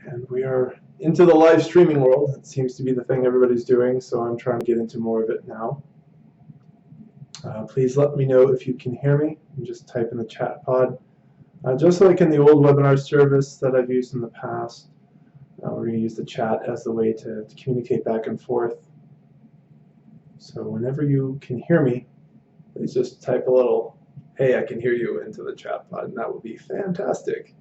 And we are into the live streaming world. It seems to be the thing everybody's doing, so I'm trying to get into more of it now. Please let me know if you can hear me. And just type in the chat pod. Just like in the old webinar service that I've used in the past, we're going to use the chat as the way to communicate back and forth. So whenever you can hear me, please just type a little, "Hey, I can hear you," into the chat pod, and that would be fantastic.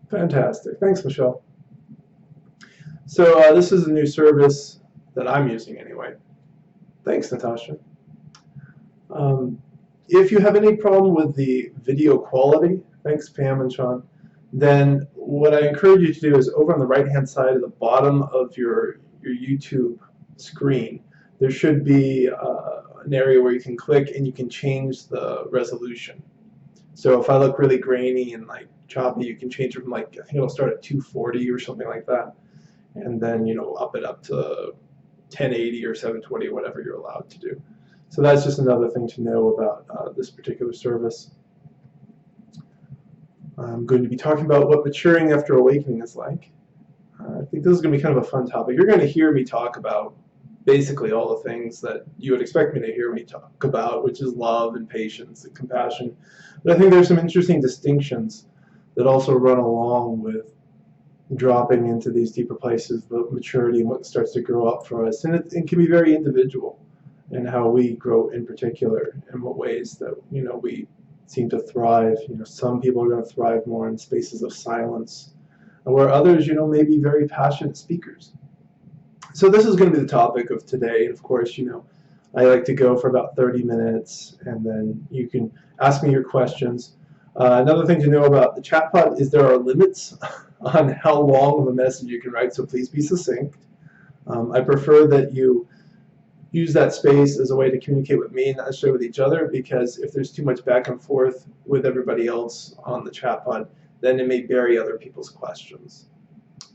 Fantastic. Thanks, Michelle. So this is a new service that I'm using anyway. Thanks, Natasha. If you have any problem with the video quality, thanks Pam and Sean, then what I encourage you to do is over on the right-hand side at the bottom of your YouTube screen, there should be an area where you can click and you can change the resolution. So if I look really grainy and like choppy, you can change it from like, I think it'll start at 240 or something like that, and then up it up to 1080 or 720, whatever you're allowed to do. So that's just another thing to know about this particular service. I'm going to be talking about what maturing after awakening is like. I think this is going to be kind of a fun topic. You're going to hear me talk about basically all the things that you would expect me to hear me talk about, which is love and patience and compassion. But I think there's some interesting distinctions that also run along with dropping into these deeper places of maturity and what starts to grow up for us. And it can be very individual in how we grow in particular, in what ways that we seem to thrive. Some people are going to thrive more in spaces of silence, where others may be very passionate speakers. So this is going to be the topic of today. And of course, I like to go for about 30 minutes, and then you can ask me your questions. Another thing to know about the chat pod is there are limits on how long of a message you can write, so please be succinct. I prefer that you use that space as a way to communicate with me, not necessarily with each other, because if there's too much back and forth with everybody else on the chat pod, then it may bury other people's questions.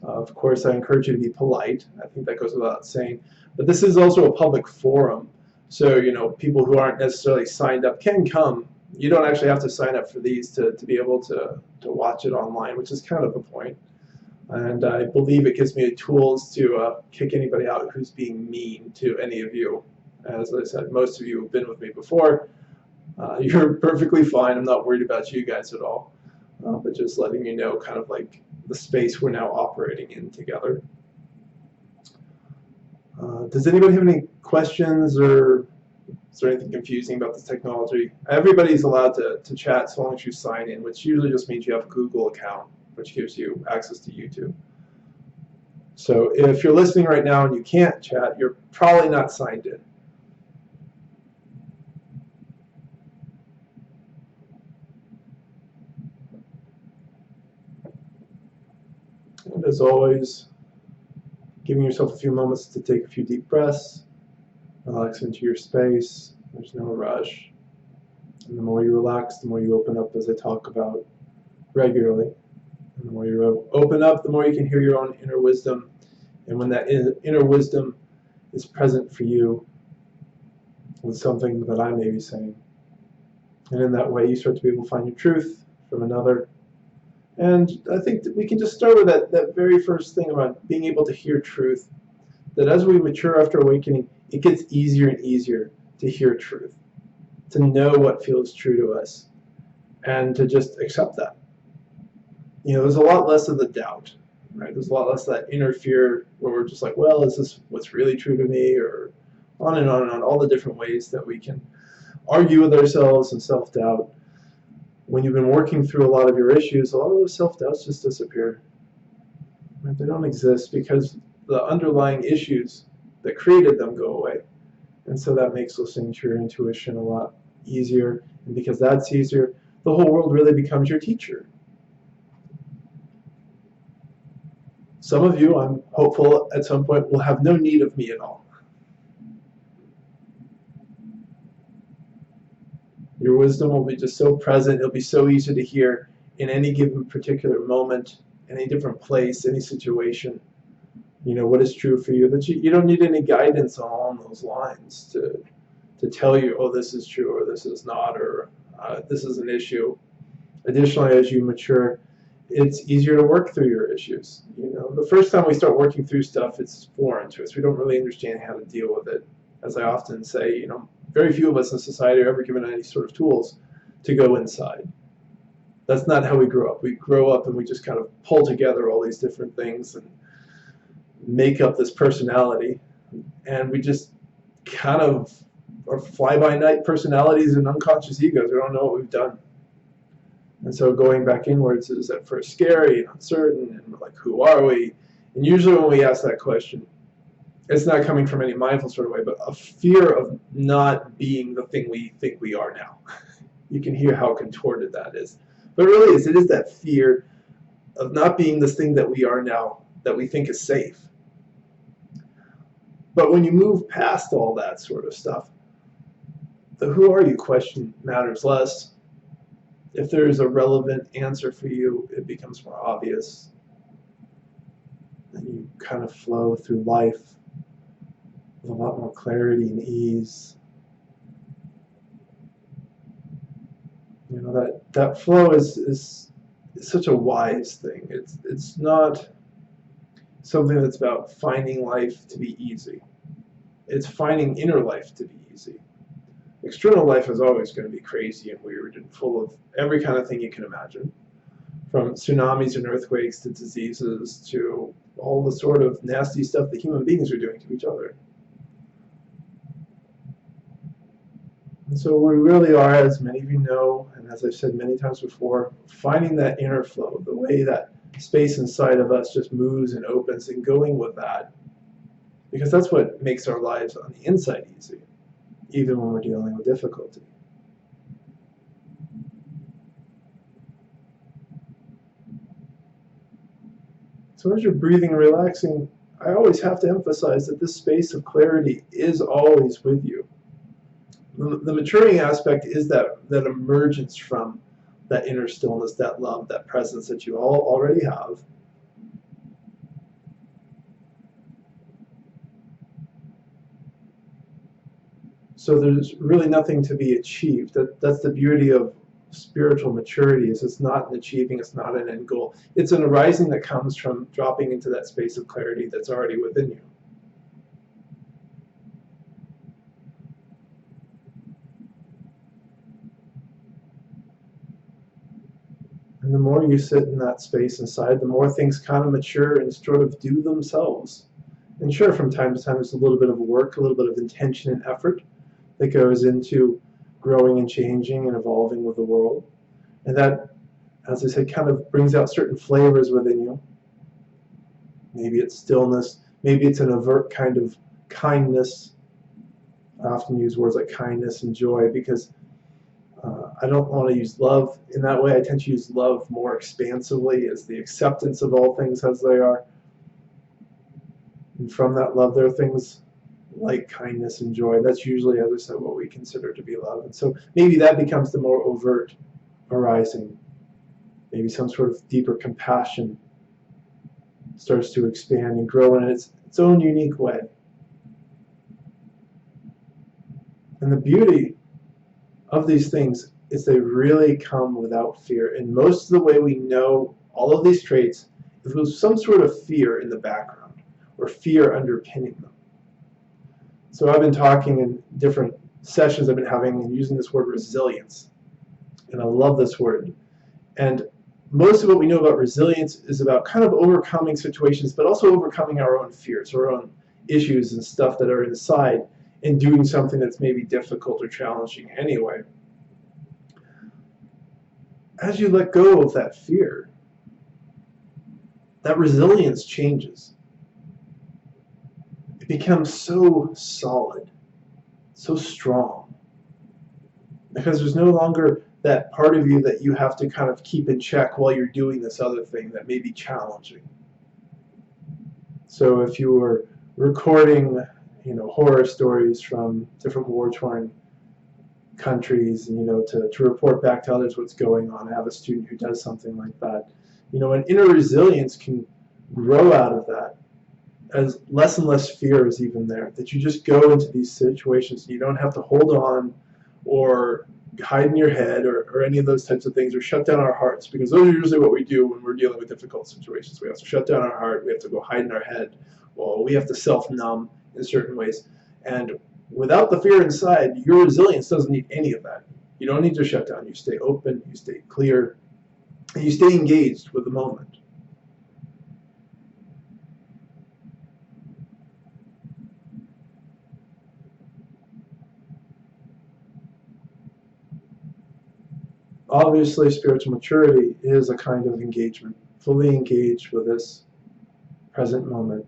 Of course, I encourage you to be polite. I think that goes without saying. But this is also a public forum, so people who aren't necessarily signed up can come. You don't actually have to sign up for these to be able to watch it online, which is kind of the point. And I believe it gives me tools to kick anybody out who's being mean to any of you. As I said, most of you have been with me before. You're perfectly fine. I'm not worried about you guys at all. But just letting you know kind of like the space we're now operating in together. Does anybody have any questions, or is there anything confusing about this technology? Everybody's allowed to chat so long as you sign in, which usually just means you have a Google account, which gives you access to YouTube. So if you're listening right now and you can't chat, you're probably not signed in. And as always, giving yourself a few moments to take a few deep breaths, relax into your space. There's no rush. And the more you relax, the more you open up, as I talk about regularly. And the more you open up, the more you can hear your own inner wisdom. And when that inner wisdom is present for you with something that I may be saying. And in that way, you start to be able to find your truth from another. And I think that we can just start with that very first thing about being able to hear truth. That as we mature after awakening, it gets easier and easier to hear truth, to know what feels true to us, and to just accept that. There's a lot less of the doubt, right? There's a lot less of that inner fear where we're just like, well, is this what's really true to me? Or on and on and on, all the different ways that we can argue with ourselves and self-doubt. When you've been working through a lot of your issues, a lot of those self-doubts just disappear. Right? They don't exist because the underlying issues that created them go away. And so that makes listening to your intuition a lot easier. And because that's easier, the whole world really becomes your teacher. Some of you, I'm hopeful at some point, will have no need of me at all. Your wisdom will be just so present, it'll be so easy to hear in any given particular moment any different place, any situation, what is true for you, that you don't need any guidance along those lines to tell you, oh, this is true or this is not, or this is an issue. Additionally, as you mature, it's easier to work through your issues. The first time we start working through stuff, it's foreign to us. We don't really understand how to deal with it. As I often say, very few of us in society are ever given any sort of tools to go inside. That's not how we grow up. We grow up and we just kind of pull together all these different things and make up this personality, and we just kind of are fly-by-night personalities and unconscious egos. We don't know what we've done. And so going back inwards is at first scary and uncertain, and we're like, who are we? And usually when we ask that question, it's not coming from any mindful sort of way, but a fear of not being the thing we think we are now. You can hear how contorted that is. But really it is that fear of not being this thing that we are now, that we think is safe. But when you move past all that sort of stuff, the who are you question matters less. If there is a relevant answer for you, it becomes more obvious. And you kind of flow through life with a lot more clarity and ease. That flow is such a wise thing. It's not something that's about finding life to be easy. It's finding inner life to be easy. External life is always going to be crazy and weird and full of every kind of thing you can imagine, from tsunamis and earthquakes to diseases to all the sort of nasty stuff that human beings are doing to each other. And so we really are, as many of you know, and as I've said many times before, finding that inner flow, the way that space inside of us just moves and opens, and going with that, because that's what makes our lives on the inside easy, even when we're dealing with difficulty. So as you're breathing and relaxing, I always have to emphasize that this space of clarity is always with you. The maturing aspect is that emergence from that inner stillness, that love, that presence that you all already have. So there's really nothing to be achieved. That's the beauty of spiritual maturity, is it's not an achieving, it's not an end goal. It's an arising that comes from dropping into that space of clarity that's already within you. And the more you sit in that space inside, the more things kind of mature and sort of do themselves. And sure, from time to time, there's a little bit of work, a little bit of intention and effort that goes into growing and changing and evolving with the world. And that, as I said, kind of brings out certain flavors within you. Maybe it's stillness, maybe it's an overt kind of kindness. I often use words like kindness and joy because I don't want to use love in that way. I tend to use love more expansively as the acceptance of all things as they are. And from that love, there are things like kindness and joy. That's usually, as I said, what we consider to be love. And so maybe that becomes the more overt arising. Maybe some sort of deeper compassion starts to expand and grow in its own unique way. And the beauty of these things is they really come without fear. And most of the way we know all of these traits is with some sort of fear in the background or fear underpinning them. So I've been talking in different sessions I've been having and using this word resilience. And I love this word. And most of what we know about resilience is about kind of overcoming situations, but also overcoming our own fears, our own issues and stuff that are inside, and doing something that's maybe difficult or challenging anyway. As you let go of that fear, that resilience changes. It becomes so solid, so strong, because there's no longer that part of you that you have to kind of keep in check while you're doing this other thing that may be challenging. So if you were recording, horror stories from different war-torn countries, and to report back to others what's going on. I have a student who does something like that. And inner resilience can grow out of that as less and less fear is even there, that you just go into these situations and you don't have to hold on or hide in your head or any of those types of things, or shut down our hearts, because those are usually what we do when we're dealing with difficult situations. We have to shut down our heart, we have to go hide in our head, well, we have to self-numb in certain ways. And without the fear inside, your resilience doesn't need any of that. You don't need to shut down. You stay open, you stay clear, and you stay engaged with the moment. Obviously, spiritual maturity is a kind of engagement, fully engaged with this present moment.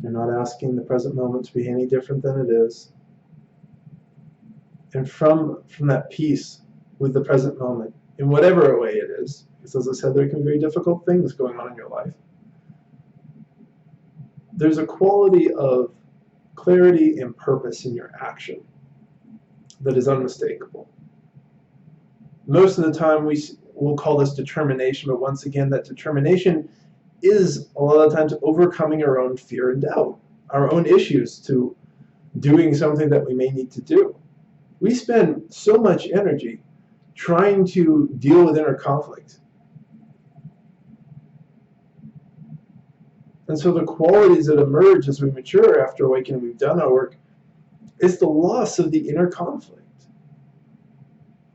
You're not asking the present moment to be any different than it is. And from that peace with the present moment, in whatever way it is, because as I said, there can be very difficult things going on in your life, there's a quality of clarity and purpose in your action that is unmistakable. Most of the time we'll call this determination, but once again, that determination is a lot of times overcoming our own fear and doubt, our own issues to doing something that we may need to do. We spend so much energy trying to deal with inner conflict. And so the qualities that emerge as we mature after awakening, we've done our work, is the loss of the inner conflict,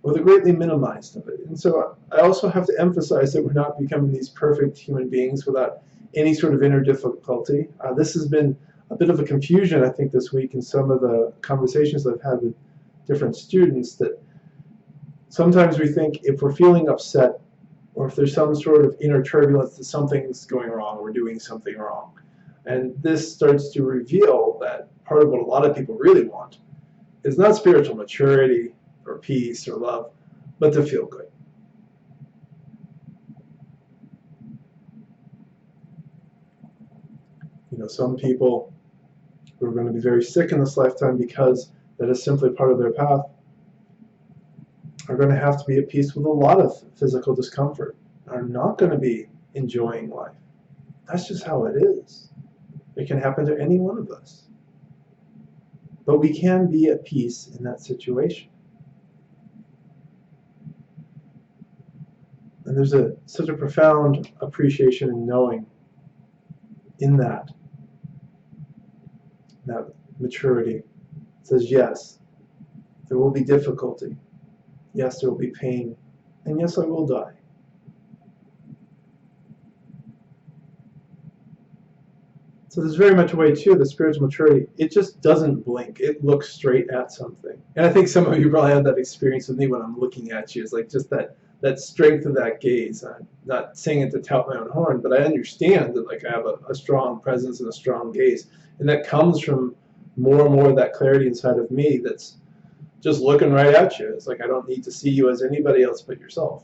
or the greatly minimized of it. And so I also have to emphasize that we're not becoming these perfect human beings without any sort of inner difficulty. This has been a bit of a confusion, I think, this week in some of the conversations I've had with different students, that sometimes we think if we're feeling upset or if there's some sort of inner turbulence, that something's going wrong, we're doing something wrong. And this starts to reveal that part of what a lot of people really want is not spiritual maturity or peace or love, but to feel good. Some people who are going to be very sick in this lifetime, because that is simply part of their path, are going to have to be at peace with a lot of physical discomfort, are not going to be enjoying life. That's just how it is. It can happen to any one of us. But we can be at peace in that situation. And there's such a profound appreciation and knowing in that maturity. It says, yes, there will be difficulty. Yes, there will be pain. And yes, I will die. So there's very much a way, too, the spiritual maturity, it just doesn't blink. It looks straight at something. And I think some of you probably had that experience with me when I'm looking at you. It's like just that strength of that gaze. I'm not saying it to tout my own horn, but I understand that I have a strong presence and a strong gaze. And that comes from more and more of that clarity inside of me that's just looking right at you. It's like I don't need to see you as anybody else but yourself.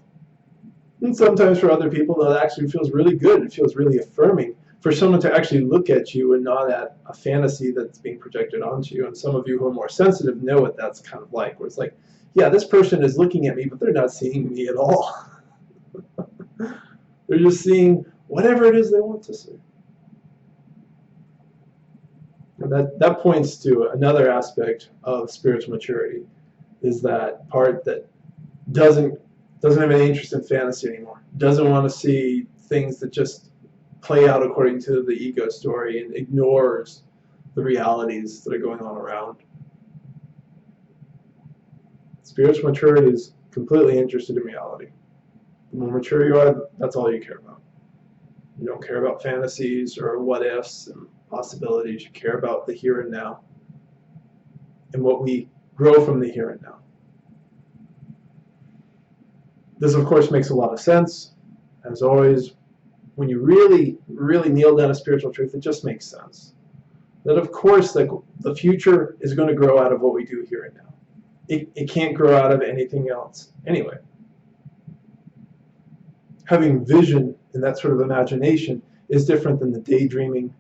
And sometimes for other people, that actually feels really good. It feels really affirming for someone to actually look at you and not at a fantasy that's being projected onto you. And some of you who are more sensitive know what that's kind of like, where it's like, yeah, this person is looking at me, but they're not seeing me at all. They're just seeing whatever it is they want to see. And that points to another aspect of spiritual maturity, is that part that doesn't have any interest in fantasy anymore, doesn't want to see things that just play out according to the ego story and ignores the realities that are going on around. Spiritual maturity is completely interested in reality. The more mature you are, that's all you care about. You don't care about fantasies or what ifs and possibilities. You care about the here and now and what we grow from the here and now. This, of course, makes a lot of sense. As always, when you really, really nail down a spiritual truth, it just makes sense. That, of course, the future is going to grow out of what we do here and now. It can't grow out of anything else anyway. Having vision and that sort of imagination is different than the daydreaming,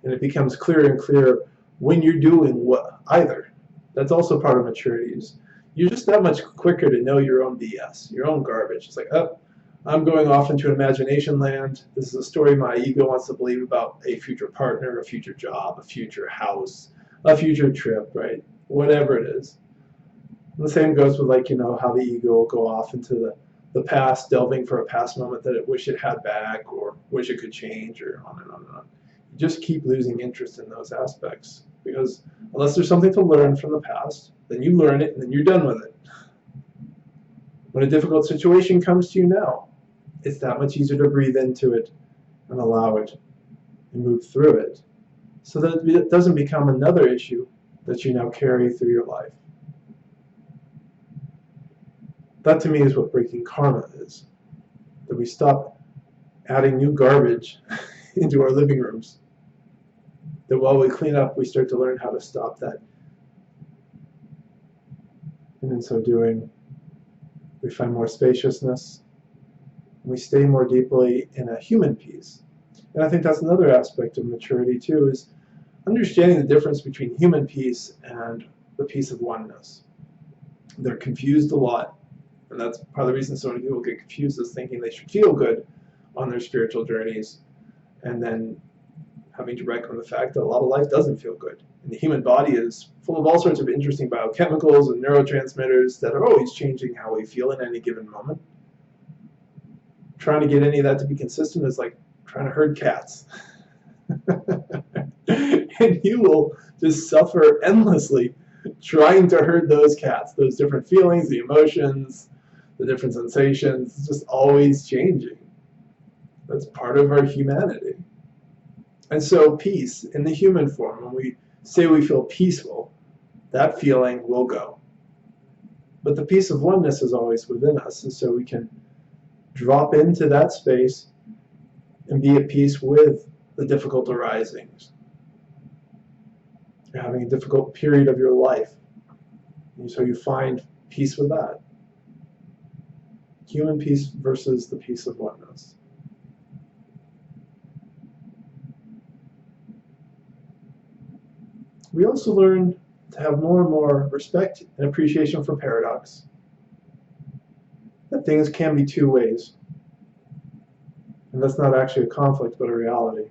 and it becomes clearer and clearer when you're doing what either. That's also part of maturity. Is you're just that much quicker to know your own BS, your own garbage. It's like, oh, I'm going off into imagination land. This is a story my ego wants to believe about a future partner, a future job, a future house, a future trip, right? Whatever it is. And the same goes with, like, how the ego will go off into the past, delving for a past moment that it wish it had back or wish it could change, or on and on and on. You just keep losing interest in those aspects, because unless there's something to learn from the past, then you learn it and then you're done with it. When a difficult situation comes to you now, it's that much easier to breathe into it and allow it and move through it, so that it doesn't become another issue that you now carry through your life. That, to me, is what breaking karma is. That we stop adding new garbage into our living rooms. That while we clean up, we start to learn how to stop that. And in so doing, we find more spaciousness. And we stay more deeply in a human peace. And I think that's another aspect of maturity too, is understanding the difference between human peace and the peace of oneness. They're confused a lot. And that's part of the reason so many people get confused, is thinking they should feel good on their spiritual journeys, and then having to reckon with the fact that a lot of life doesn't feel good. And the human body is full of all sorts of interesting biochemicals and neurotransmitters that are always changing how we feel in any given moment. Trying to get any of that to be consistent is like trying to herd cats. And you will just suffer endlessly trying to herd those cats, those different feelings, the emotions, the different sensations. It's just always changing. That's part of our humanity. And so peace in the human form, when we say we feel peaceful, that feeling will go. But the peace of oneness is always within us, and so we can drop into that space and be at peace with the difficult arisings. You're having a difficult period of your life, and so you find peace with that. Human peace versus the peace of oneness. We also learn to have more and more respect and appreciation for paradox. That things can be two ways. And that's not actually a conflict, but a reality.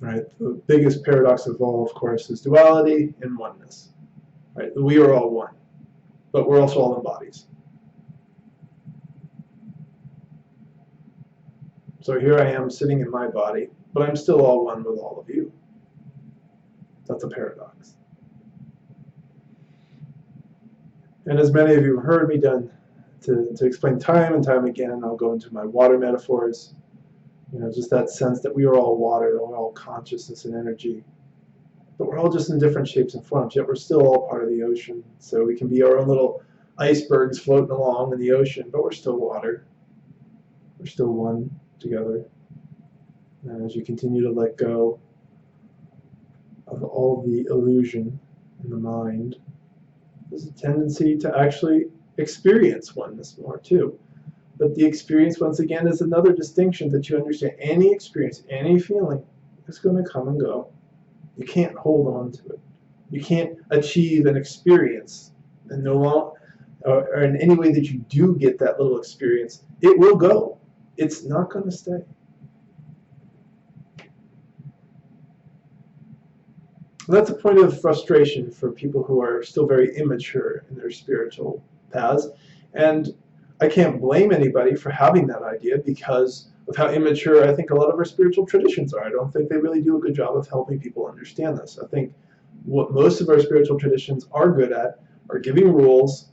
Right? The biggest paradox of all, of course, is duality and oneness. Right? We are all one, but we're also all in bodies. So here I am sitting in my body, but I'm still all one with all of you. That's a paradox. And as many of you have heard me done to explain time and time again, I'll go into my water metaphors. Just that sense that we are all water, that we're all consciousness and energy. But we're all just in different shapes and forms, yet we're still all part of the ocean. So we can be our own little icebergs floating along in the ocean, but we're still water. We're still one together. And as you continue to let go of all the illusion in the mind, there's a tendency to actually experience oneness more too. But the experience, once again, is another distinction that you understand. Any experience, any feeling is going to come and go. You can't hold on to it. You can't achieve an experience, and no longer, or in any way that you do get that little experience, it will go. It's not going to stay. That's a point of frustration for people who are still very immature in their spiritual paths. And I can't blame anybody for having that idea because of how immature I think a lot of our spiritual traditions are. I don't think they really do a good job of helping people understand this. I think what most of our spiritual traditions are good at are giving rules,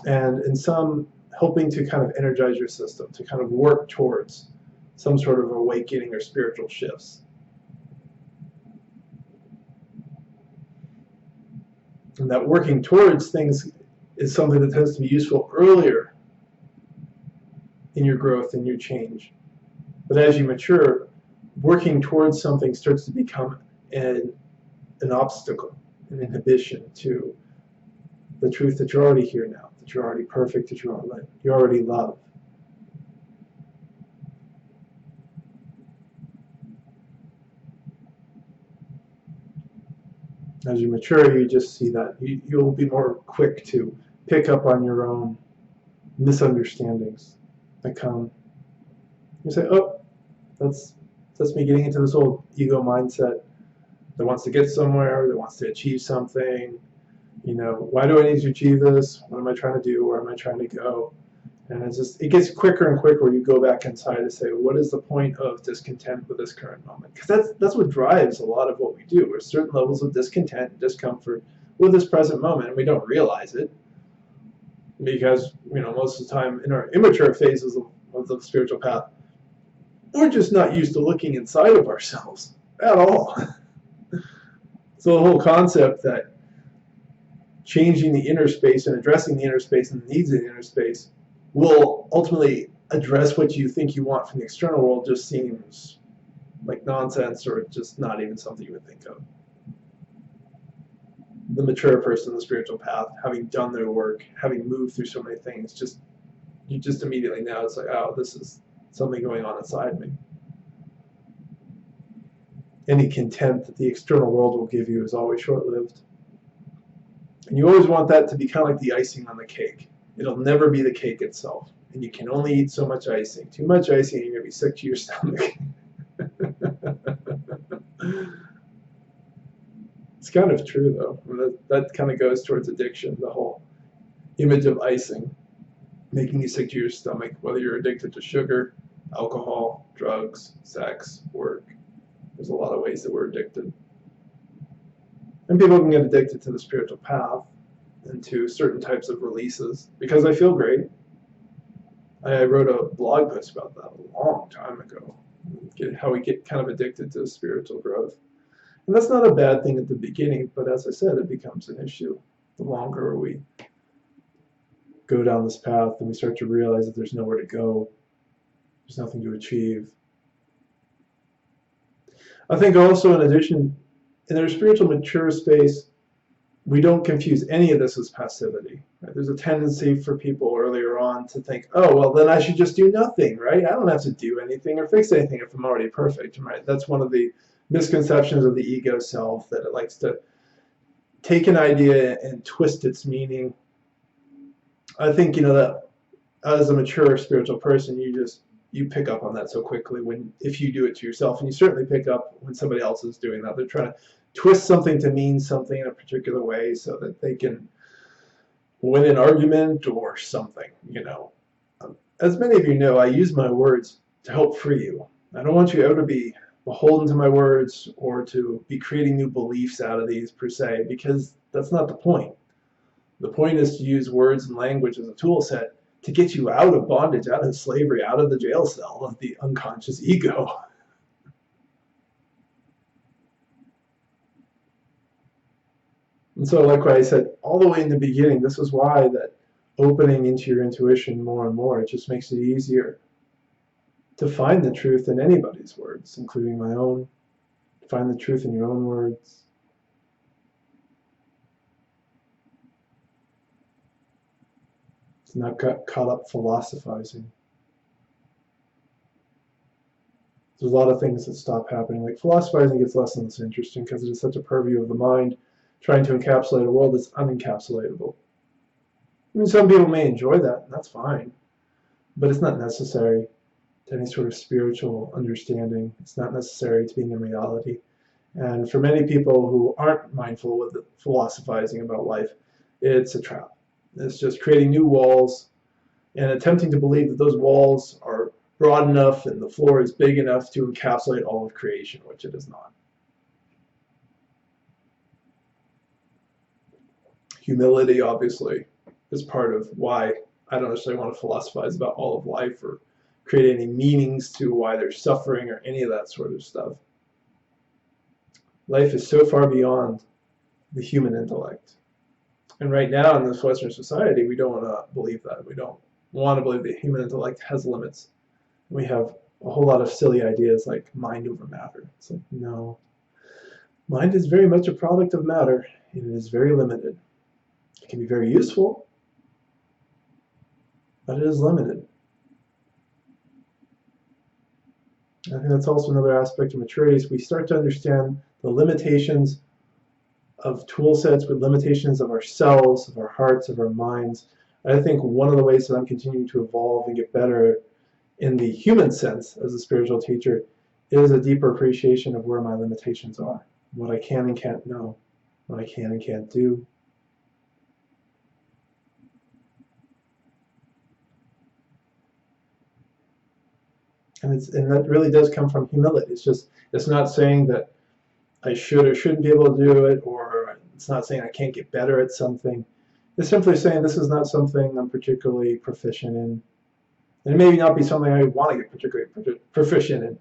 and in some helping to kind of energize your system, to kind of work towards some sort of awakening or spiritual shifts. And that working towards things is something that tends to be useful earlier in your growth and your change. But as you mature, working towards something starts to become an obstacle, an inhibition to the truth that you're already here now, that you're already perfect, that you already love. As you mature, you just see that you'll be more quick to pick up on your own misunderstandings that come. You say, oh, that's me getting into this old ego mindset that wants to get somewhere, that wants to achieve something. Why do I need to achieve this? What am I trying to do? Where am I trying to go? And it gets quicker and quicker where you go back inside to say, what is the point of discontent with this current moment? Because that's what drives a lot of what we do. There's certain levels of discontent and discomfort with this present moment, and we don't realize it because, most of the time in our immature phases of the spiritual path, we're just not used to looking inside of ourselves at all. So the whole concept that changing the inner space and addressing the inner space and the needs of the inner space will ultimately address what you think you want from the external world just seems like nonsense, or just not even something you would think of. The mature person in the spiritual path, having done their work, having moved through so many things, you just immediately know it's like, oh, this is something going on inside me. Any content that the external world will give you is always short-lived. And you always want that to be kind of like the icing on the cake. It'll never be the cake itself. And you can only eat so much icing. Too much icing and you're going to be sick to your stomach. It's kind of true, though. I mean, that kind of goes towards addiction, the whole image of icing making you sick to your stomach, whether you're addicted to sugar, alcohol, drugs, sex, work. There's a lot of ways that we're addicted. And people can get addicted to the spiritual path and to certain types of releases because I feel great. I wrote a blog post about that a long time ago, how we get kind of addicted to spiritual growth. And that's not a bad thing at the beginning, but as I said, it becomes an issue the longer we go down this path and we start to realize that there's nowhere to go, there's nothing to achieve. I think also, in addition, in our spiritual mature space, we don't confuse any of this as passivity. Right? There's a tendency for people earlier on to think, oh, well, then I should just do nothing, right? I don't have to do anything or fix anything if I'm already perfect, right? That's one of the misconceptions of the ego self, that it likes to take an idea and twist its meaning. I think, that as a mature spiritual person, you pick up on that so quickly if you do it to yourself, and you certainly pick up when somebody else is doing that. They're trying to twist something to mean something in a particular way so that they can win an argument or something, As many of you know, I use my words to help free you. I don't want you ever to be beholden to my words or to be creating new beliefs out of these per se, because that's not the point. The point is to use words and language as a tool set to get you out of bondage, out of slavery, out of the jail cell of the unconscious ego. And so, like what I said all the way in the beginning, this is why that opening into your intuition more and more, it just makes it easier to find the truth in anybody's words, including my own. Find the truth in your own words. It's not caught up philosophizing. There's a lot of things that stop happening. Like philosophizing gets less and less interesting because it is such a purview of the mind, trying to encapsulate a world that's unencapsulatable. I mean, some people may enjoy that, and that's fine, but it's not necessary to any sort of spiritual understanding. It's not necessary to being in reality. And for many people who aren't mindful with the philosophizing about life, it's a trap. It's just creating new walls and attempting to believe that those walls are broad enough and the floor is big enough to encapsulate all of creation, which it is not. Humility, obviously, is part of why I don't necessarily want to philosophize about all of life or create any meanings to why there's suffering or any of that sort of stuff. Life is so far beyond the human intellect. And right now in this Western society, we don't want to believe that. We don't want to believe the human intellect has limits. We have a whole lot of silly ideas like mind over matter. It's like, no. Mind is very much a product of matter, and it is very limited. It can be very useful, but it is limited. I think that's also another aspect of maturity, is we start to understand the limitations of tool sets, with limitations of ourselves, of our hearts, of our minds. I think one of the ways that I'm continuing to evolve and get better in the human sense as a spiritual teacher is a deeper appreciation of where my limitations are, what I can and can't know, what I can and can't do. And that really does come from humility. It's not saying that I should or shouldn't be able to do it, or it's not saying I can't get better at something. It's simply saying this is not something I'm particularly proficient in. And it may not be something I want to get particularly proficient in.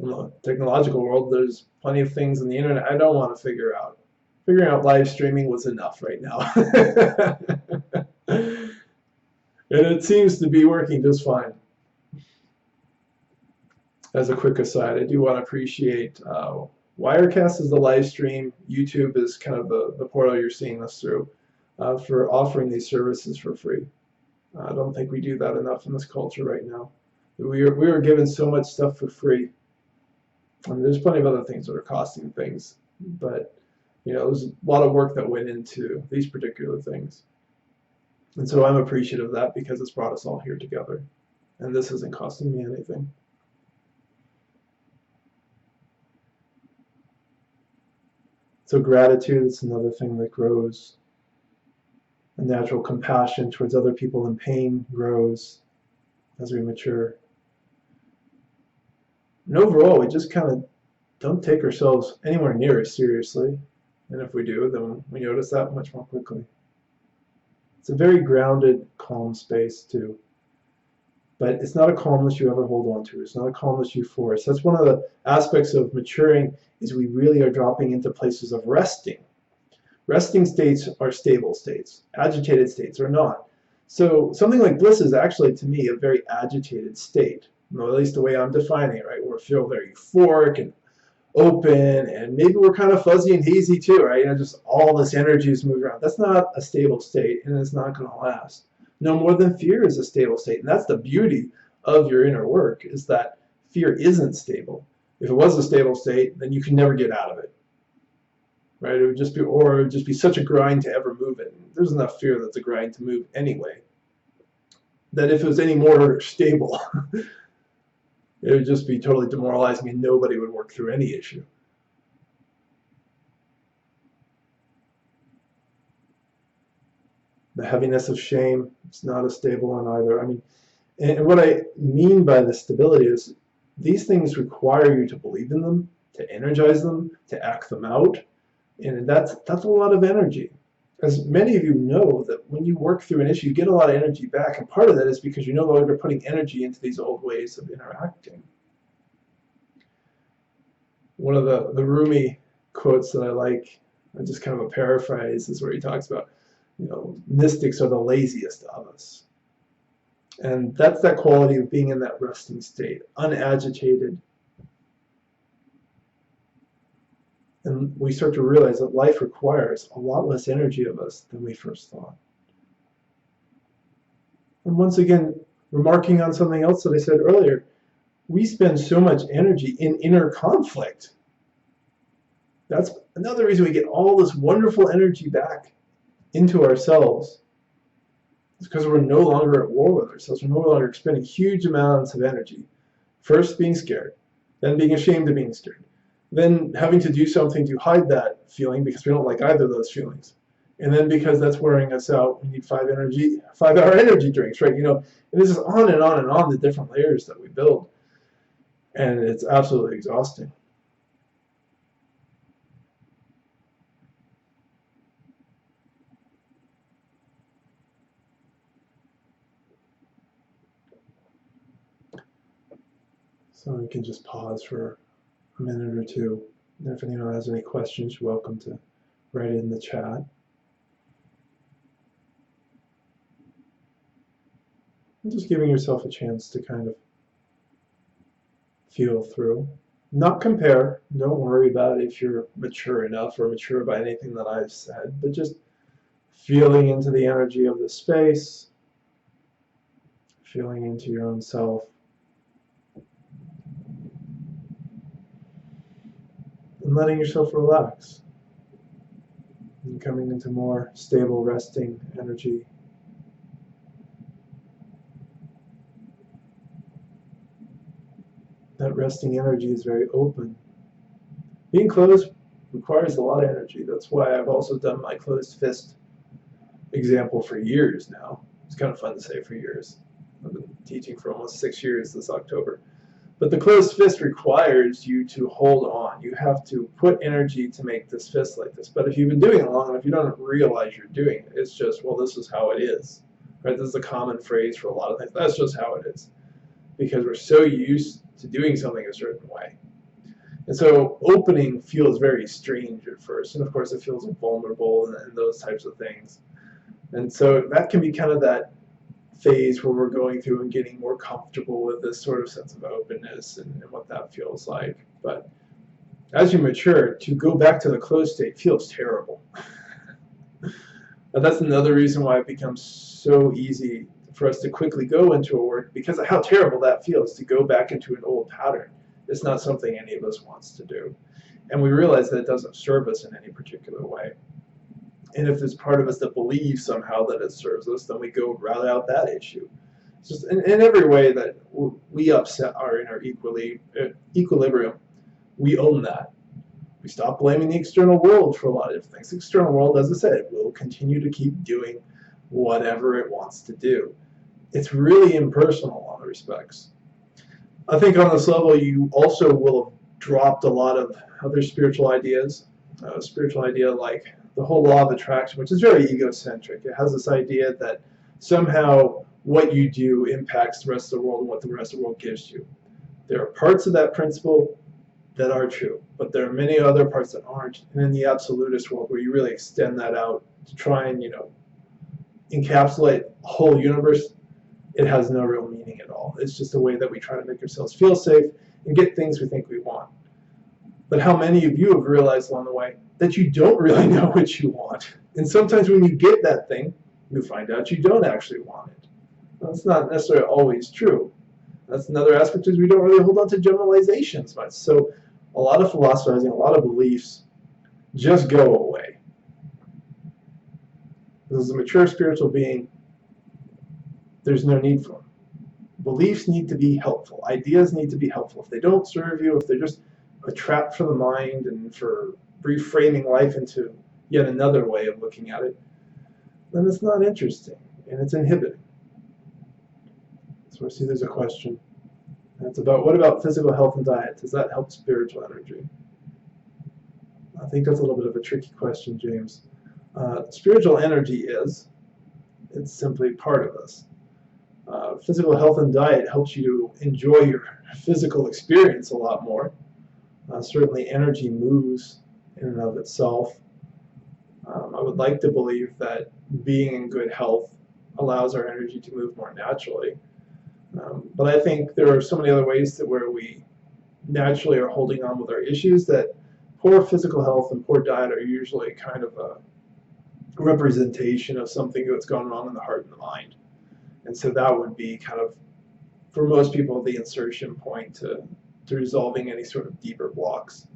In the technological world, there's plenty of things on the internet I don't want to figure out. Figuring out live streaming was enough right now. And it seems to be working just fine. As a quick aside, I do want to appreciate Wirecast is the live stream. YouTube is kind of the portal you're seeing this through for offering these services for free. I don't think we do that enough in this culture right now. We are given so much stuff for free. I mean, there's plenty of other things that are costing things, but there's a lot of work that went into these particular things. And so I'm appreciative of that because it's brought us all here together. And this isn't costing me anything. So gratitude is another thing that grows. A natural compassion towards other people in pain grows as we mature. And overall, we just kind of don't take ourselves anywhere near as seriously. And if we do, then we notice that much more quickly. It's a very grounded, calm space too. But it's not a calmness you ever hold on to. It's not a calmness you force. That's one of the aspects of maturing, is we really are dropping into places of resting. Resting states are stable states. Agitated states are not. So something like bliss is actually, to me, a very agitated state. At least the way I'm defining it, right? We feel very euphoric and open, and maybe we're kind of fuzzy and hazy too, right? Just all this energy is moving around. That's not a stable state, and it's not going to last. No more than fear is a stable state, and that's the beauty of your inner work, is that fear isn't stable. If it was a stable state, then you can never get out of it, right? It would just be such a grind to ever move it. There's enough fear that's a grind to move anyway, that if it was any more stable, it would just be totally demoralizing and nobody would work through any issue. The heaviness of shame, it's not a stable one either. I mean, and what I mean by the stability is these things require you to believe in them, to energize them, to act them out. And that's a lot of energy. As many of you know, that when you work through an issue, you get a lot of energy back. And part of that is because you're no longer putting energy into these old ways of interacting. One of the Rumi quotes that I like, just kind of a paraphrase, is where he talks about, mystics are the laziest of us. And that's that quality of being in that resting state, unagitated. And we start to realize that life requires a lot less energy of us than we first thought. And once again, remarking on something else that I said earlier, we spend so much energy in inner conflict. That's another reason we get all this wonderful energy back into ourselves. It's because we're no longer at war with ourselves. We're no longer expending huge amounts of energy. First being scared, then being ashamed of being scared, then having to do something to hide that feeling because we don't like either of those feelings. And then because that's wearing us out, we need 5-hour energy drinks, right? And this is on and on and on, the different layers that we build. And it's absolutely exhausting. So we can just pause for a minute or two. And if anyone has any questions, you're welcome to write it in the chat. And just giving yourself a chance to kind of feel through. Not compare. Don't worry about if you're mature enough or mature by anything that I've said, but just feeling into the energy of the space, feeling into your own self. And letting yourself relax. And coming into more stable, resting energy. That resting energy is very open. Being closed requires a lot of energy. That's why I've also done my closed fist example for years now. It's kind of fun to say for years. I've been teaching for almost 6 years this October. But the closed fist requires you to hold on. You have to put energy to make this fist like this. But if you've been doing it long enough, you don't realize you're doing it. It's just, well, this is how it is. Right? This is a common phrase for a lot of things. That's just how it is. Because we're so used to doing something a certain way. And so opening feels very strange at first. And of course, it feels vulnerable and those types of things. And so that can be kind of that phase where we're going through and getting more comfortable with this sort of sense of openness and what that feels like. But as you mature, to go back to the closed state feels terrible. And that's another reason why it becomes so easy for us to quickly go into a work, because of how terrible that feels to go back into an old pattern. It's not something any of us wants to do. And we realize that it doesn't serve us in any particular way. And if there's part of us that believes somehow that it serves us, then we go route out that issue. It's just in every way that we upset our inner equilibrium, we own that. We stop blaming the external world for a lot of different things. The external world, as I said, will continue to keep doing whatever it wants to do. It's really impersonal in a lot of respects. I think on this level, you also will have dropped a lot of other spiritual ideas. Spiritual idea like the whole law of attraction, which is very egocentric. It has this idea that somehow what you do impacts the rest of the world and what the rest of the world gives you. There are parts of that principle that are true, but there are many other parts that aren't. And in the absolutist world, where you really extend that out to try and, encapsulate the whole universe, it has no real meaning at all. It's just a way that we try to make ourselves feel safe and get things we think we want. But how many of you have realized along the way that you don't really know what you want? And sometimes when you get that thing, you find out you don't actually want it. That's not necessarily always true. That's another aspect, is we don't really hold on to generalizations much. So a lot of philosophizing, a lot of beliefs just go away. As a mature spiritual being, there's no need for them. Beliefs need to be helpful. Ideas need to be helpful. If they don't serve you, if they're just a trap for the mind and for reframing life into yet another way of looking at it, then it's not interesting and it's inhibiting. So I see there's a question. And it's about, what about physical health and diet? Does that help spiritual energy? I think that's a little bit of a tricky question, James. Spiritual energy it's simply part of us. Physical health and diet helps you to enjoy your physical experience a lot more. Certainly energy moves in and of itself. I would like to believe that being in good health allows our energy to move more naturally. But I think there are so many other ways where we naturally are holding on with our issues, that poor physical health and poor diet are usually kind of a representation of something that's gone wrong in the heart and the mind. And so that would be kind of, for most people, the insertion point to resolving any sort of deeper blocks.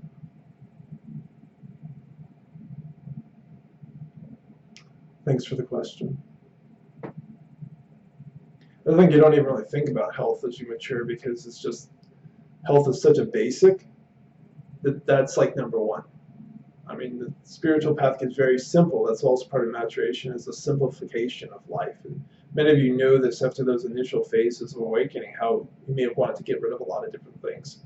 Thanks for the question. I think you don't even really think about health as you mature, because it's just, health is such a basic that's like number one. I mean, the spiritual path gets very simple. That's also part of maturation, is the simplification of life. And many of you know this after those initial phases of awakening, how you may have wanted to get rid of a lot of different things.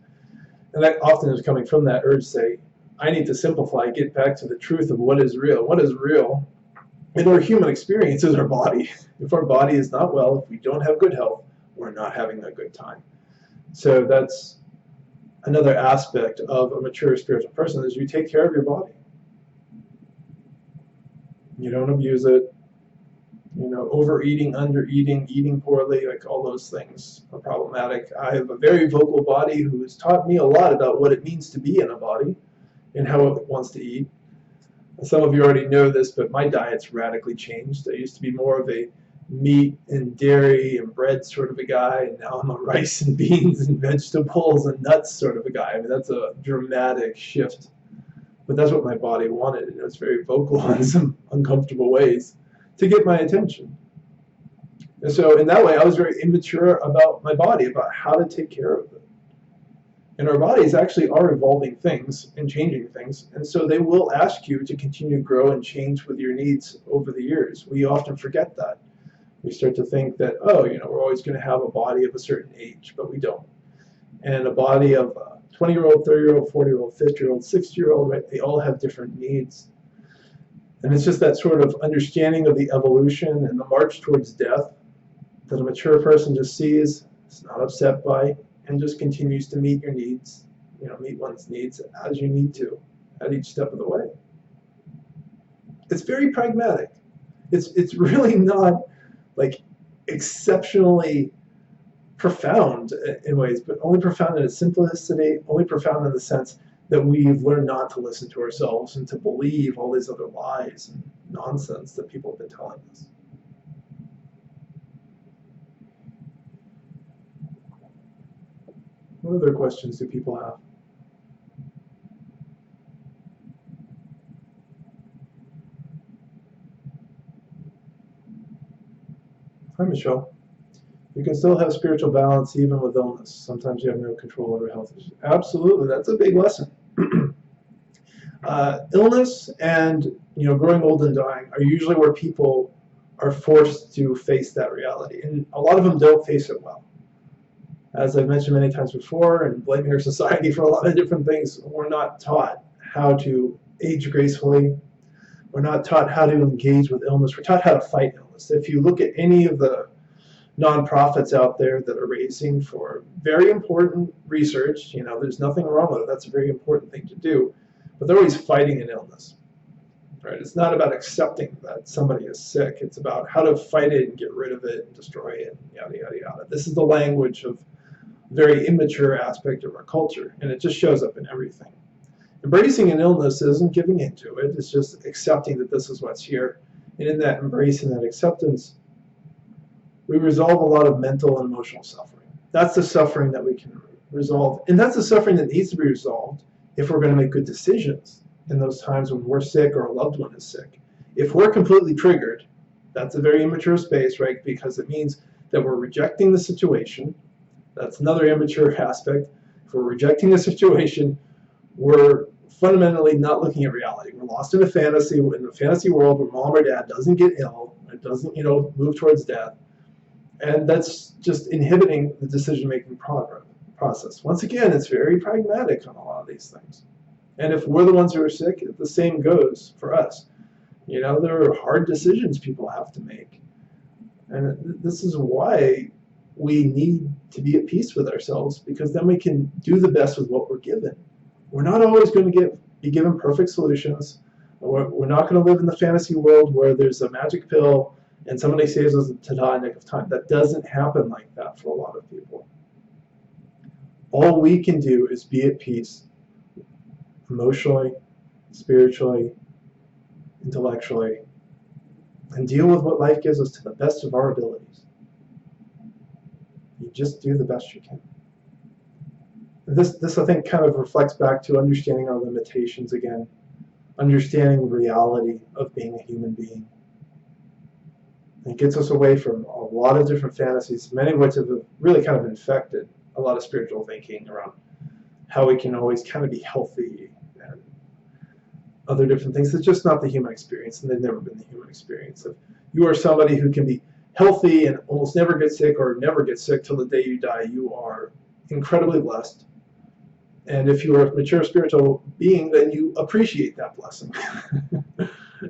And that often is coming from that urge to say, I need to simplify, get back to the truth of what is real. What is real in our human experience is our body. If our body is not well, if we don't have good health, we're not having a good time. So that's another aspect of a mature spiritual person, is you take care of your body. You don't abuse it. Overeating, undereating, eating poorly, like all those things are problematic. I have a very vocal body who has taught me a lot about what it means to be in a body and how it wants to eat. Some of you already know this, but my diet's radically changed. I used to be more of a meat and dairy and bread sort of a guy, and now I'm a rice and beans and vegetables and nuts sort of a guy. I mean, that's a dramatic shift. But that's what my body wanted, and it was very vocal in some uncomfortable ways to get my attention. And so in that way, I was very immature about my body, about how to take care of it. And our bodies actually are evolving things and changing things, and so they will ask you to continue to grow and change with your needs over the years. We often forget that. We start to think that, oh, we're always going to have a body of a certain age, but we don't. And a body of a 20-year-old, 30-year-old, 40-year-old, 50-year-old, 60-year-old, right? They all have different needs. And it's just that sort of understanding of the evolution and the march towards death that a mature person just sees, is not upset by, and just continues to meet your needs, meet one's needs as you need to at each step of the way. It's very pragmatic. It's really not like exceptionally profound in ways, but only profound in its simplicity, only profound in the sense that we've learned not to listen to ourselves and to believe all these other lies and nonsense that people have been telling us. What other questions do people have? Hi, Michelle. You can still have spiritual balance even with illness. Sometimes you have no control over health issues. Absolutely, that's a big lesson. Illness and growing old and dying are usually where people are forced to face that reality, and a lot of them don't face it well. As I've mentioned many times before, and blaming our society for a lot of different things, we're not taught how to age gracefully. We're not taught how to engage with illness. We're taught how to fight illness. If you look at any of the nonprofits out there that are raising for very important research, there's nothing wrong with it. That's a very important thing to do. But they're always fighting an illness. Right? It's not about accepting that somebody is sick. It's about how to fight it and get rid of it and destroy it, yada, yada, yada. This is the language of very immature aspect of our culture, and it just shows up in everything. Embracing an illness isn't giving into it, it's just accepting that this is what's here. And in that embrace and that acceptance, we resolve a lot of mental and emotional suffering. That's the suffering that we can resolve. And that's the suffering that needs to be resolved if we're going to make good decisions in those times when we're sick or a loved one is sick. If we're completely triggered, that's a very immature space, right? Because it means that we're rejecting the situation. That's another immature aspect. If we're rejecting the situation, we're fundamentally not looking at reality. We're lost in a fantasy, in a fantasy world where mom or dad doesn't get ill, it doesn't, move towards death. And that's just inhibiting the decision-making process. Once again, it's very pragmatic on a lot of these things. And if we're the ones who are sick, the same goes for us. There are hard decisions people have to make. And this is why we need to be at peace with ourselves, because then we can do the best with what we're given. We're not always going to be given perfect solutions. We're not going to live in the fantasy world where there's a magic pill and somebody saves us to die in the nick of time. That doesn't happen like that for a lot of people. All we can do is be at peace emotionally, spiritually, intellectually, and deal with what life gives us to the best of our abilities. You just do the best you can. This I think kind of reflects back to understanding our limitations again, understanding the reality of being a human being. It gets us away from a lot of different fantasies, many of which have really kind of infected a lot of spiritual thinking around how we can always kind of be healthy and other different things. It's just not the human experience, and they've never been the human experience. If you are somebody who can be healthy and almost never get sick or never get sick till the day you die, you are incredibly blessed. And if you are a mature spiritual being, then you appreciate that blessing.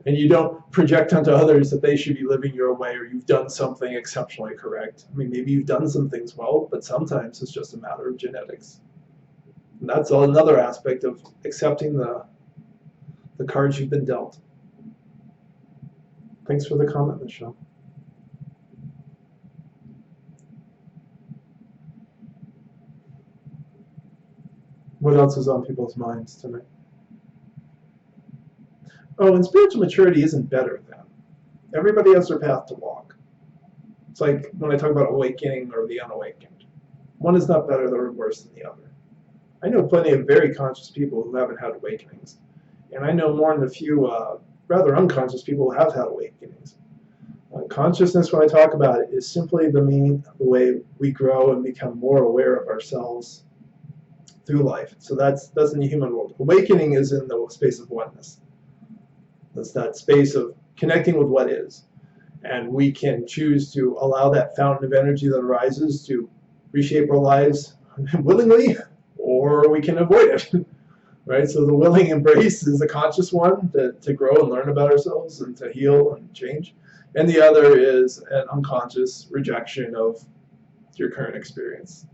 And you don't project onto others that they should be living your way or you've done something exceptionally correct. I mean, maybe you've done some things well, but sometimes it's just a matter of genetics. And that's another aspect of accepting the cards you've been dealt. Thanks for the comment, Michelle. What else is on people's minds tonight? Oh, and spiritual maturity isn't better than. Everybody has their path to walk. It's like when I talk about awakening or the unawakened. One is not better or worse than the other. I know plenty of very conscious people who haven't had awakenings. And I know more than a few rather unconscious people who have had awakenings. Consciousness, when I talk about it, is simply the way we grow and become more aware of ourselves through life. So that's in the human world. Awakening is in the space of oneness. That's that space of connecting with what is. And we can choose to allow that fountain of energy that arises to reshape our lives willingly, or we can avoid it. Right? So the willing embrace is a conscious one to grow and learn about ourselves and to heal and change. And the other is an unconscious rejection of your current experience.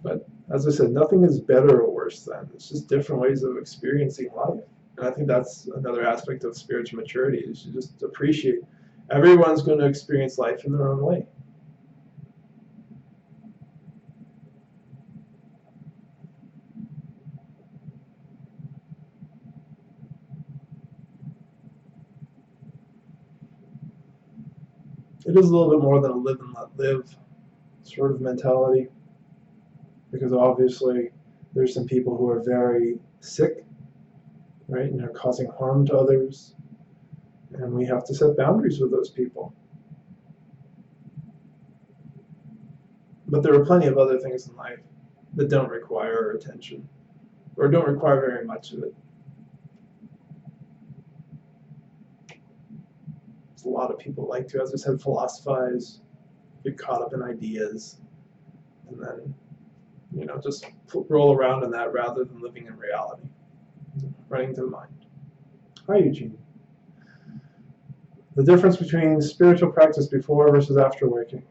But as I said, nothing is better or worse than. It's just different ways of experiencing life. And I think that's another aspect of spiritual maturity, is to just appreciate everyone's going to experience life in their own way. It is a little bit more than a live and let live sort of mentality, because obviously there's some people who are very sick, right, and are causing harm to others, and we have to set boundaries with those people. But there are plenty of other things in life that don't require our attention, or don't require very much of it. A lot of people like to, as I said, philosophize, get caught up in ideas, and then, just roll around in that rather than living in reality, running to the mind. Hi, Eugene. The difference between spiritual practice before versus after awakening.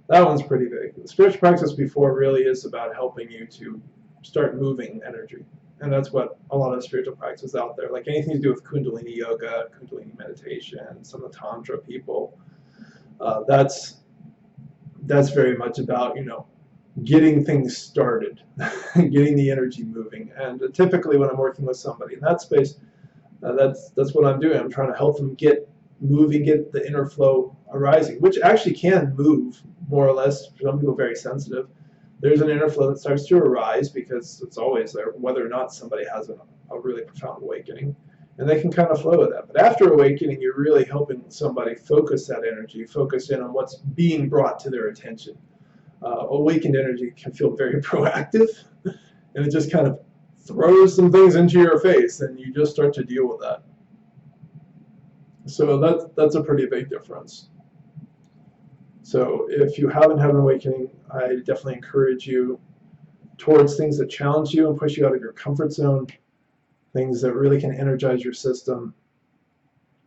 That one's pretty big. The spiritual practice before really is about helping you to start moving energy. And that's what a lot of spiritual practice out there, like anything to do with Kundalini yoga, Kundalini meditation, some of the Tantra people, that's very much about, getting things started, getting the energy moving. And typically when I'm working with somebody in that space, that's what I'm doing. I'm trying to help them get moving, get the inner flow arising, which actually can move more or less. For some people, very sensitive. There's an inner flow that starts to arise because it's always there, whether or not somebody has a really profound awakening, and they can kind of flow with that. But after awakening, you're really helping somebody focus that energy, focus in on what's being brought to their attention. Awakened energy can feel very proactive, and it just kind of throws some things into your face, and you just start to deal with that. So that's a pretty big difference. So if you haven't had an awakening, I definitely encourage you towards things that challenge you and push you out of your comfort zone, things that really can energize your system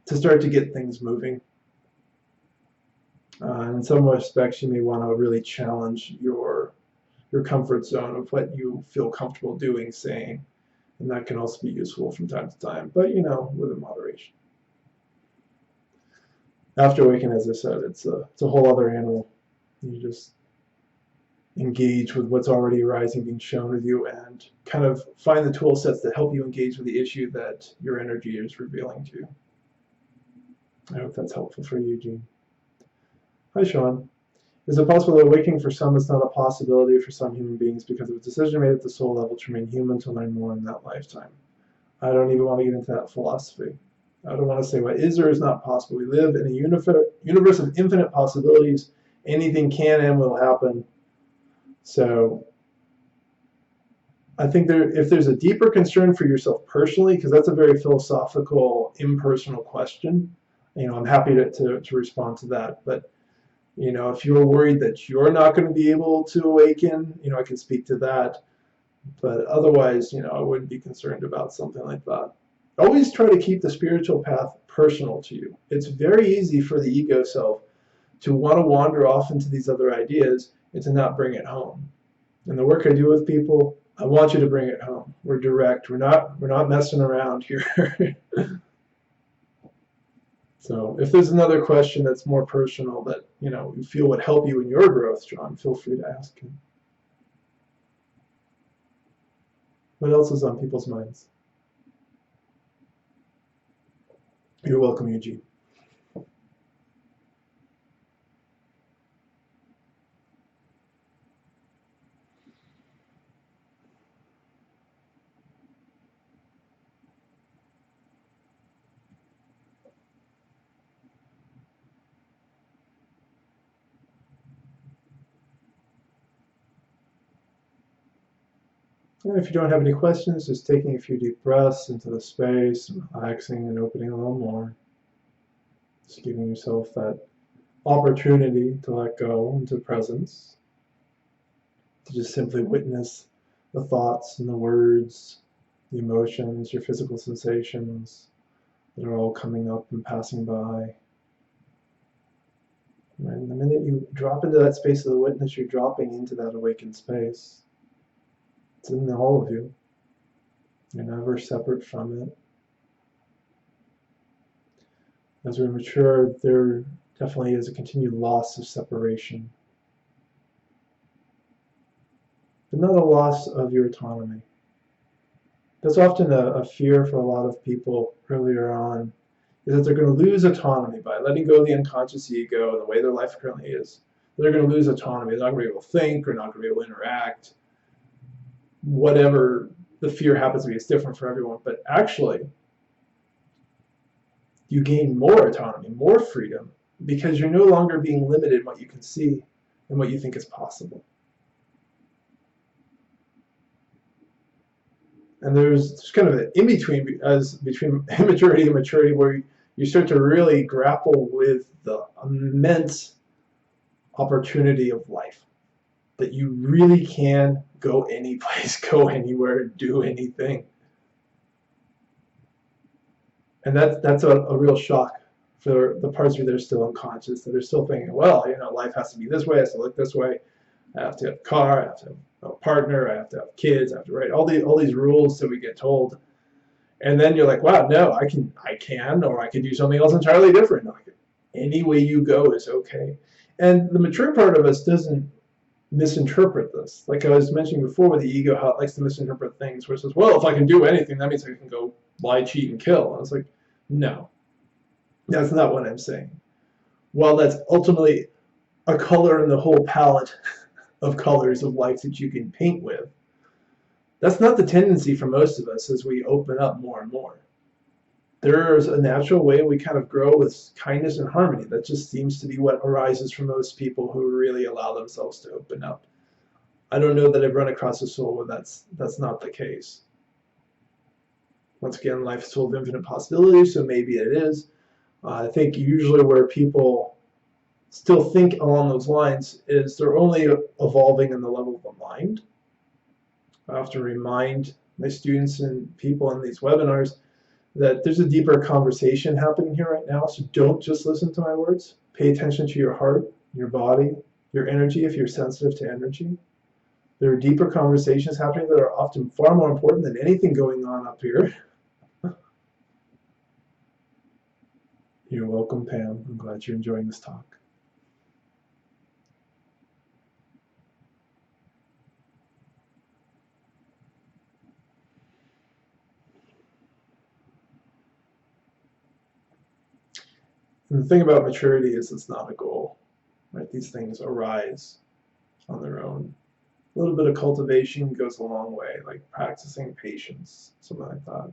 to start to get things moving. In some respects, you may want to really challenge your comfort zone of what you feel comfortable doing, saying, and that can also be useful from time to time, but within moderation. After awakening, as I said, it's a whole other animal. You just engage with what's already arising, being shown with you, and kind of find the tool sets that help you engage with the issue that your energy is revealing to you. I hope that's helpful for you, Eugene. Hi, Sean. Is it possible that awakening for some is not a possibility for some human beings because of a decision made at the soul level to remain human to learn more in that lifetime? I don't even want to get into that philosophy. I don't want to say what is or is not possible. We live in a universe of infinite possibilities. Anything can and will happen. So I think if there's a deeper concern for yourself personally, because that's a very philosophical, impersonal question, I'm happy to respond to that. But if you're worried that you're not going to be able to awaken, I can speak to that. But otherwise, I wouldn't be concerned about something like that. Always try to keep the spiritual path personal to you. It's very easy for the ego self to want to wander off into these other ideas and to not bring it home. And the work I do with people, I want you to bring it home. We're direct. We're not messing around here. So if there's another question that's more personal that you feel would help you in your growth, John, feel free to ask him. What else is on people's minds? You're welcome, Eugene. And if you don't have any questions, just taking a few deep breaths into the space, relaxing and opening a little more. Just giving yourself that opportunity to let go into presence, to just simply witness the thoughts and the words, the emotions, your physical sensations that are all coming up and passing by. And the minute you drop into that space of the witness, you're dropping into that awakened space. It's in all of you. You're never separate from it. As we mature, there definitely is a continued loss of separation, but not a loss of your autonomy. That's often a fear for a lot of people earlier on, is that they're going to lose autonomy by letting go of the unconscious ego and the way their life currently is. They're going to lose autonomy. They're not going to be able to think or not going to be able to interact. Whatever the fear happens to be, it's different for everyone. But actually, you gain more autonomy, more freedom, because you're no longer being limited in what you can see and what you think is possible. And there's kind of an in-between between immaturity and maturity, where you start to really grapple with the immense opportunity of life, that you really can go any place, go anywhere, do anything. And that's a real shock for the parts of you that are still unconscious, that are still thinking, well, life has to be this way, it has to look this way, I have to have a car, I have to have a partner, I have to have kids, I have to write all these rules that we get told. And then you're like, wow, no, I can, or I could do something else entirely different. Like, any way you go is okay. And the mature part of us doesn't misinterpret this. Like I was mentioning before with the ego, how it likes to misinterpret things, where it says, well, if I can do anything, that means I can go lie, cheat, and kill. And I was like, no, that's not what I'm saying. While that's ultimately a color in the whole palette of colors of life that you can paint with, that's not the tendency for most of us as we open up more and more. There's a natural way we kind of grow with kindness and harmony. That just seems to be what arises from most people who really allow themselves to open up. I don't know that I've run across a soul where that's not the case. Once again, life is full of infinite possibilities, so maybe it is. I think usually where people still think along those lines is they're only evolving in the level of the mind. I have to remind my students and people in these webinars that there's a deeper conversation happening here right now, so don't just listen to my words. Pay attention to your heart, your body, your energy if you're sensitive to energy. There are deeper conversations happening that are often far more important than anything going on up here. You're welcome, Pam. I'm glad you're enjoying this talk. And the thing about maturity is it's not a goal, right? These things arise on their own. A little bit of cultivation goes a long way, like practicing patience, something like that.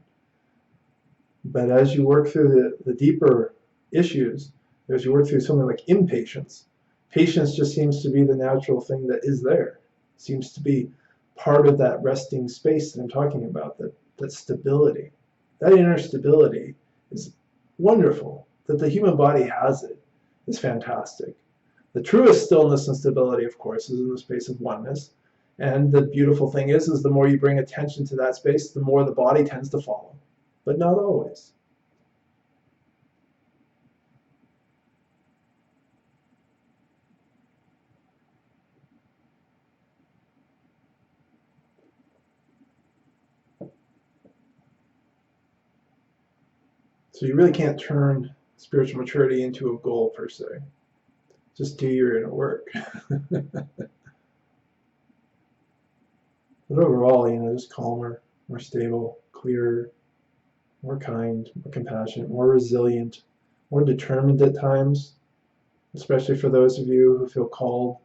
But as you work through the deeper issues, as you work through something like impatience, patience just seems to be the natural thing that is there. It seems to be part of that resting space that I'm talking about, that stability. That inner stability is wonderful. That the human body has it is fantastic. The truest stillness and stability, of course, is in the space of oneness. And the beautiful thing is the more you bring attention to that space, the more the body tends to follow. But not always. So you really can't turn spiritual maturity into a goal per se. Just do your inner work. But overall, just calmer, more stable, clearer, more kind, more compassionate, more resilient, more determined at times, especially for those of you who feel called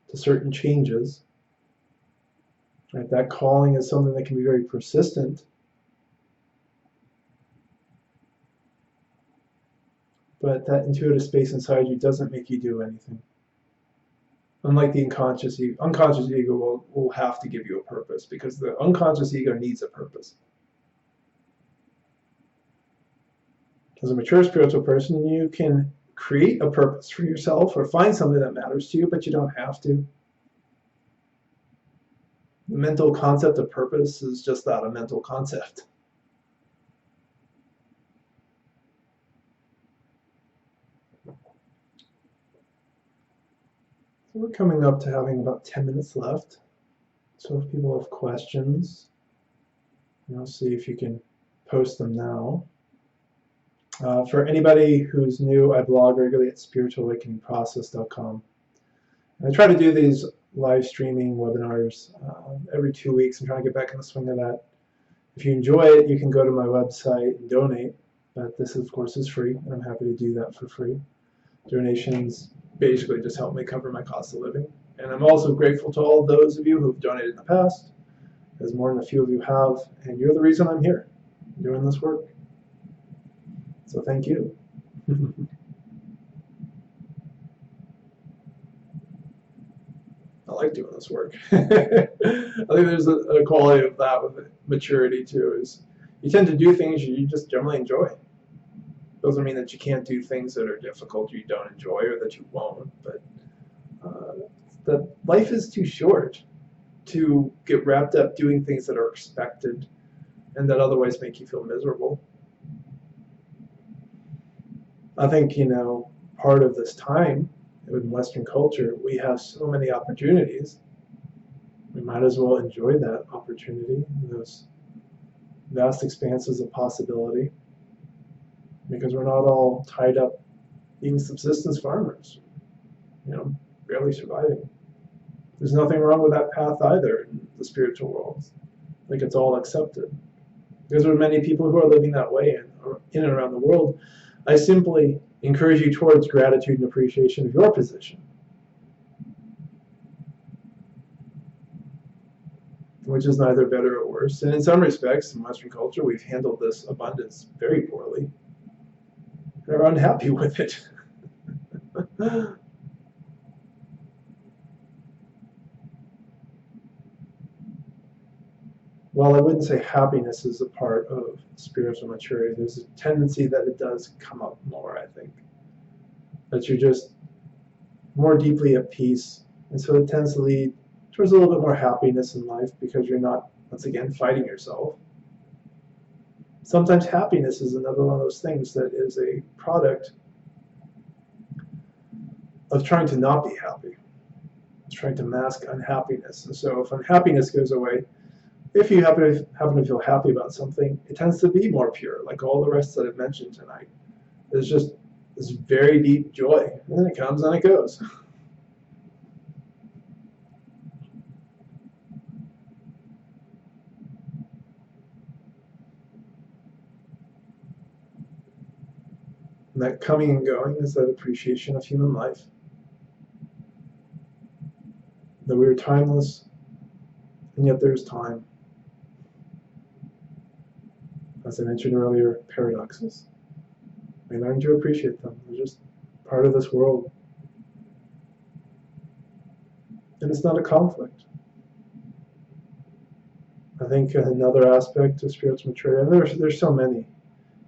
to certain changes. Right? That calling is something that can be very persistent. But that intuitive space inside you doesn't make you do anything. Unlike the unconscious ego will have to give you a purpose, because the unconscious ego needs a purpose. As a mature spiritual person, you can create a purpose for yourself or find something that matters to you, but you don't have to. The mental concept of purpose is just that, a mental concept. So we're coming up to having about 10 minutes left. So if people have questions, I'll see if you can post them now. For anybody who's new, I blog regularly at spiritualawakeningprocess.com. And I try to do these live streaming webinars every 2 weeks. I'm trying to get back in the swing of that. If you enjoy it, you can go to my website and donate. But this, of course, is free, and I'm happy to do that for free. Donations basically just help me cover my cost of living. And I'm also grateful to all those of you who've donated in the past, as more than a few of you have, and you're the reason I'm here doing this work. So thank you. I like doing this work. I think there's a quality of that with maturity too, is you tend to do things you just generally enjoy. Doesn't mean that you can't do things that are difficult you don't enjoy or that you won't, but that life is too short to get wrapped up doing things that are expected and that otherwise make you feel miserable. I think, part of this time in Western culture, we have so many opportunities. We might as well enjoy that opportunity, those vast expanses of possibility, because we're not all tied up being subsistence farmers, barely surviving. There's nothing wrong with that path either in the spiritual world. Like, it's all accepted. Because there are many people who are living that way in and around the world. I simply encourage you towards gratitude and appreciation of your position, which is neither better or worse. And in some respects, in Western culture, we've handled this abundance very poorly. They're unhappy with it. While I wouldn't say happiness is a part of spiritual maturity, there's a tendency that it does come up more, I think. That you're just more deeply at peace. And so it tends to lead towards a little bit more happiness in life because you're not, once again, fighting yourself. Sometimes happiness is another one of those things that is a product of trying to not be happy. It's trying to mask unhappiness. And so if unhappiness goes away, if you happen to feel happy about something, it tends to be more pure, like all the rest that I've mentioned tonight. There's just this very deep joy, and then it comes and it goes. And that coming and going is that appreciation of human life. That we are timeless, and yet there's time. As I mentioned earlier, paradoxes. We learn to appreciate them. They're just part of this world. And it's not a conflict. I think another aspect of spiritual maturity, and there's so many,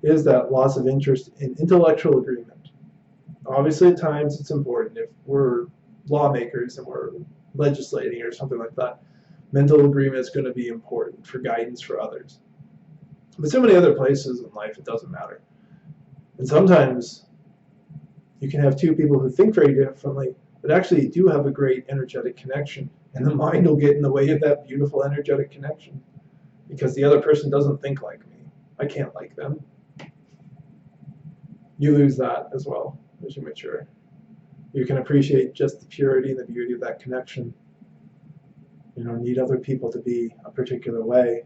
is that loss of interest in intellectual agreement. Obviously, at times it's important. If we're lawmakers and we're legislating or something like that, mental agreement is going to be important for guidance for others. But so many other places in life, it doesn't matter. And sometimes you can have two people who think very differently, but actually do have a great energetic connection. And the mind will get in the way of that beautiful energetic connection because the other person doesn't think like me. I can't like them. You lose that as well as you mature. You can appreciate just the purity and the beauty of that connection. You don't need other people to be a particular way.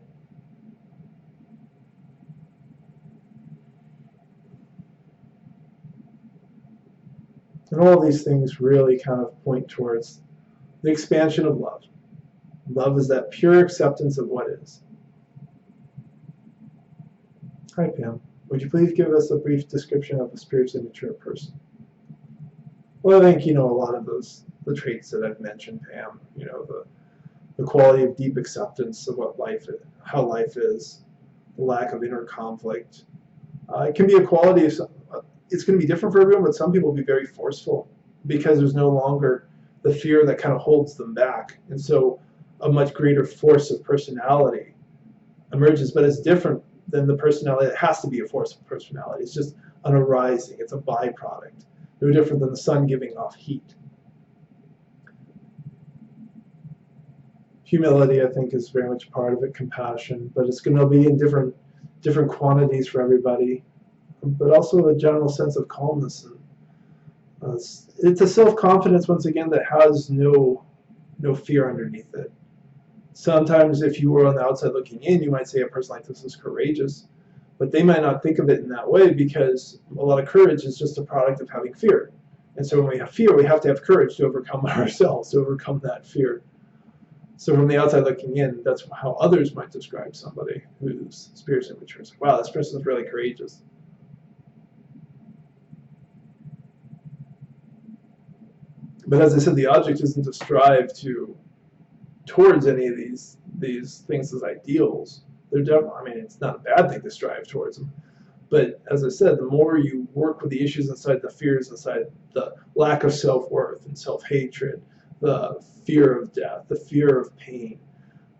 And all these things really kind of point towards the expansion of love. Love is that pure acceptance of what is. Hi, Pam. Would you please give us a brief description of a spiritually mature person? Well, I think a lot of those the traits that I've mentioned, Pam. The quality of deep acceptance of what life is, how life is, the lack of inner conflict. It can be a quality of it's going to be different for everyone, but some people will be very forceful because there's no longer the fear that kind of holds them back. And so a much greater force of personality emerges, but it's different than the personality. It has to be a force of personality. It's just an arising. It's a byproduct. No different than the sun giving off heat. Humility, I think, is very much part of it. Compassion, but it's going to be in different quantities for everybody. But also a general sense of calmness, and it's a self-confidence once again that has no fear underneath it. Sometimes, if you were on the outside looking in, you might say a person like this is courageous, but they might not think of it in that way because a lot of courage is just a product of having fear. And so when we have fear, we have to have courage to overcome ourselves, to overcome that fear. So from the outside looking in, that's how others might describe somebody who's spiritually mature. It's like, wow, this person is really courageous. But as I said, the object isn't to strive towards any of these things as ideals. They're definitely, I mean, it's not a bad thing to strive towards them. But as I said, the more you work with the issues inside, the fears inside, the lack of self-worth and self-hatred, the fear of death, the fear of pain,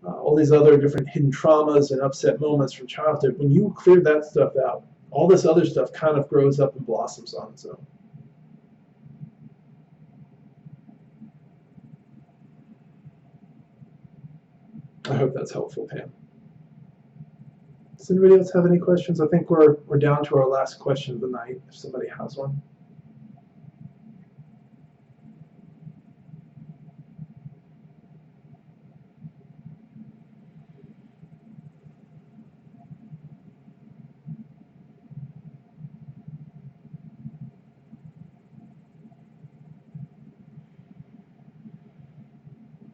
all these other different hidden traumas and upset moments from childhood, when you clear that stuff out, all this other stuff kind of grows up and blossoms on its own. I hope that's helpful, Pam. Does anybody else have any questions? I think we're down to our last question of the night, if somebody has one.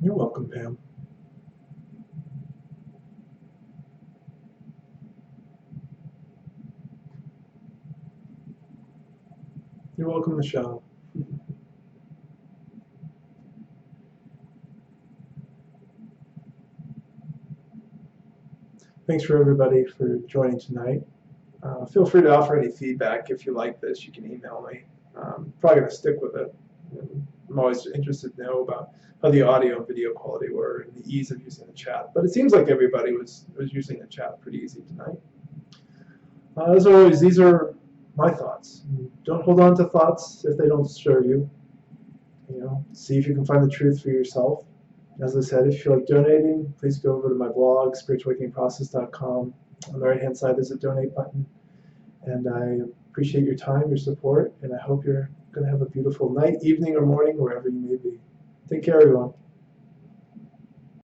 You're welcome, Pam. You're welcome, Michelle. Thanks for everybody for joining tonight. Feel free to offer any feedback if you like this. You can email me. Probably going to stick with it. I'm always interested to know about how the audio and video quality were and the ease of using the chat. But it seems like everybody was using the chat pretty easy tonight. As always, these are my thoughts. Don't hold on to thoughts if they don't serve you. See if you can find the truth for yourself. As I said, if you feel like donating, please go over to my blog, spiritualawakeningprocess.com. On the right-hand side, there's a donate button. And I appreciate your time, your support, and I hope you're going to have a beautiful night, evening, or morning, wherever you may be. Take care, everyone.